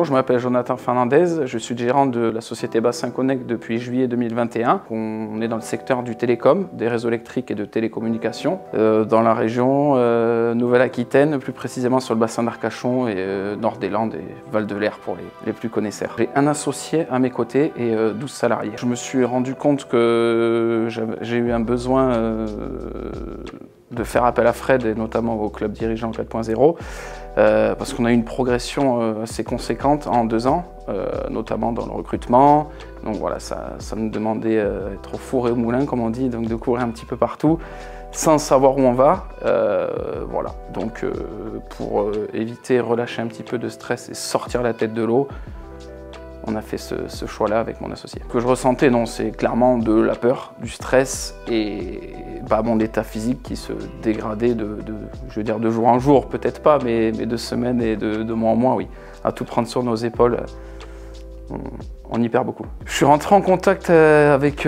Bonjour, je m'appelle Jonathan Fernandez, je suis gérant de la société Bassin Connect depuis juillet 2021. On est dans le secteur du télécom, des réseaux électriques et de télécommunications, dans la région Nouvelle-Aquitaine, plus précisément sur le bassin d'Arcachon et nord des Landes et Val-de-Lair pour les plus connaisseurs. J'ai un associé à mes côtés et 12 salariés. Je me suis rendu compte que j'ai eu un besoin de faire appel à Fred et notamment au club dirigeant 4.0 parce qu'on a eu une progression assez conséquente en 2 ans, notamment dans le recrutement. Donc voilà, ça nous demandait d'être au four et au moulin, comme on dit, donc de courir un petit peu partout sans savoir où on va. Voilà, donc pour éviter, relâcher un petit peu de stress et sortir la tête de l'eau, on a fait ce choix-là avec mon associé. Ce que je ressentais, non, c'est clairement de la peur, du stress et mon état physique qui se dégradait je veux dire de jour en jour, peut-être pas, mais de semaine et de mois en mois, oui. À tout prendre sur nos épaules, on y perd beaucoup. Je suis rentré en contact avec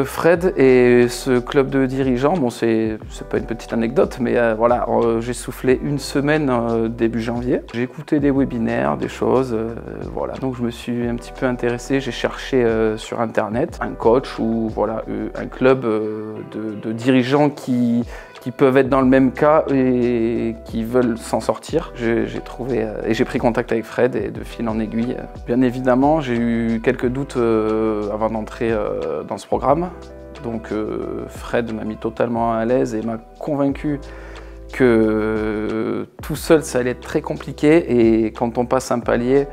Fred et ce club de dirigeants. Bon, c'est pas une petite anecdote, mais voilà, j'ai soufflé 1 semaine début janvier. J'ai écouté des webinaires, des choses, voilà. Donc je me suis un petit peu intéressé, j'ai cherché sur internet un coach ou voilà, un club de dirigeants qui peuvent être dans le même cas et qui veulent s'en sortir. J'ai trouvé et j'ai pris contact avec Fred et de fil en aiguille. Bien évidemment, j'ai eu quelques doutes avant d'entrer dans ce programme. Donc Fred m'a mis totalement à l'aise et m'a convaincu que tout seul ça allait être très compliqué et quand on passe un palier,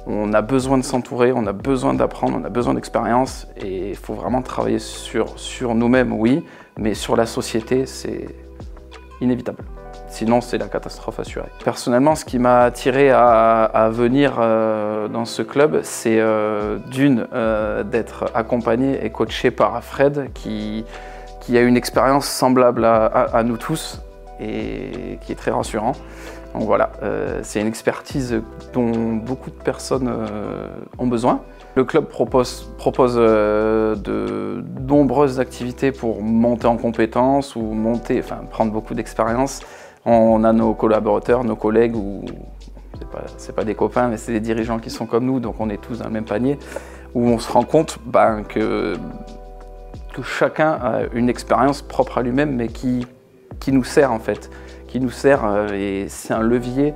on a besoin de s'entourer, on a besoin d'apprendre, on a besoin d'expérience et il faut vraiment travailler sur nous-mêmes, oui, mais sur la société, c'est inévitable. Sinon, c'est la catastrophe assurée. Personnellement, ce qui m'a attiré à venir dans ce club, c'est d'une, d'être accompagné et coaché par Fred, qui a une expérience semblable à nous tous et qui est très rassurant. Donc voilà, c'est une expertise dont beaucoup de personnes ont besoin. Le club propose de nombreuses activités pour monter en compétences ou prendre beaucoup d'expérience. On a nos collaborateurs, nos collègues, ou c'est pas des copains, mais c'est des dirigeants qui sont comme nous, donc on est tous dans le même panier, où on se rend compte que chacun a une expérience propre à lui-même, mais qui nous sert en fait. Qui nous sert et c'est un levier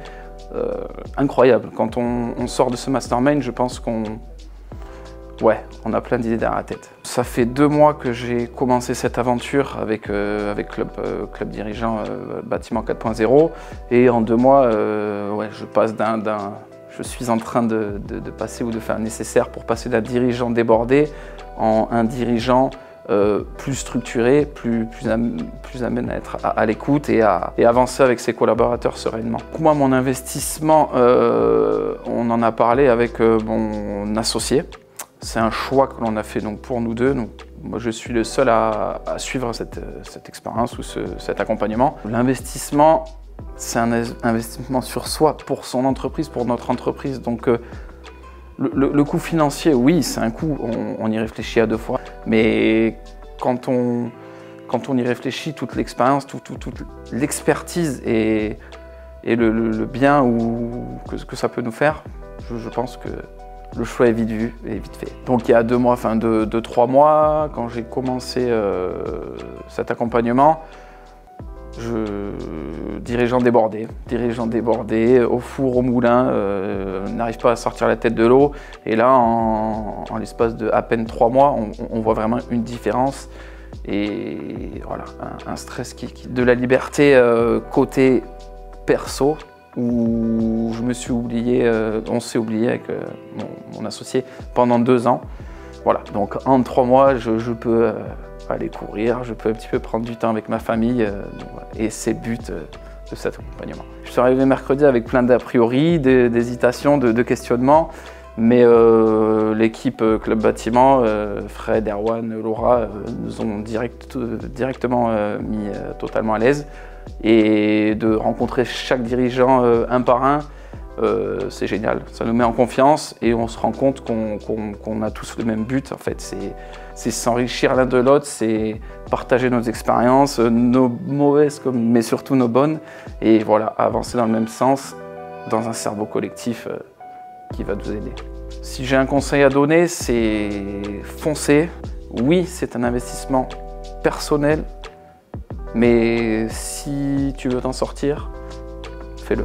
incroyable. Quand on sort de ce mastermind, je pense qu'on a plein d'idées derrière la tête. Ça fait 2 mois que j'ai commencé cette aventure avec Club Dirigeant Bâtiment 4.0 et en 2 mois, je suis en train de passer ou de faire le nécessaire pour passer d'un dirigeant débordé en un dirigeant plus structuré, plus amène à être à l'écoute et avancer avec ses collaborateurs sereinement. Moi, mon investissement, on en a parlé avec mon associé. C'est un choix que l'on a fait donc, pour nous deux. Donc, moi, je suis le seul à suivre cette expérience ou cet accompagnement. L'investissement, c'est un investissement sur soi, pour son entreprise, pour notre entreprise. Donc, le coût financier, oui, c'est un coût, on y réfléchit à 2 fois. Mais quand on y réfléchit, toute l'expérience, toute l'expertise et le bien que ça peut nous faire, je pense que le choix est vite vu et vite fait. Donc il y a 2 mois, 2-3 mois, quand j'ai commencé cet accompagnement, dirigeant débordé, au four, au moulin, n'arrive pas à sortir la tête de l'eau. Et là, en l'espace de à peine 3 mois, on voit vraiment une différence. Et voilà, un stress de la liberté côté perso, où je me suis oublié, on s'est oublié avec mon associé pendant 2 ans. Voilà, donc en 3 mois, je peux aller courir, je peux un petit peu prendre du temps avec ma famille, et c'est le but de cet accompagnement. Je suis arrivé mercredi avec plein d'a priori, d'hésitations, de questionnements, mais l'équipe Club Bâtiment, Fred, Erwan, Laura, nous ont directement mis totalement à l'aise. Et de rencontrer chaque dirigeant un par un, c'est génial. Ça nous met en confiance et on se rend compte qu'on a tous le même but. En fait, c'est s'enrichir l'un de l'autre, c'est partager nos expériences, nos mauvaises mais surtout nos bonnes. Et voilà, avancer dans le même sens, dans un cerveau collectif qui va nous aider. Si j'ai un conseil à donner, c'est foncer. Oui, c'est un investissement personnel, mais si tu veux t'en sortir, fais-le.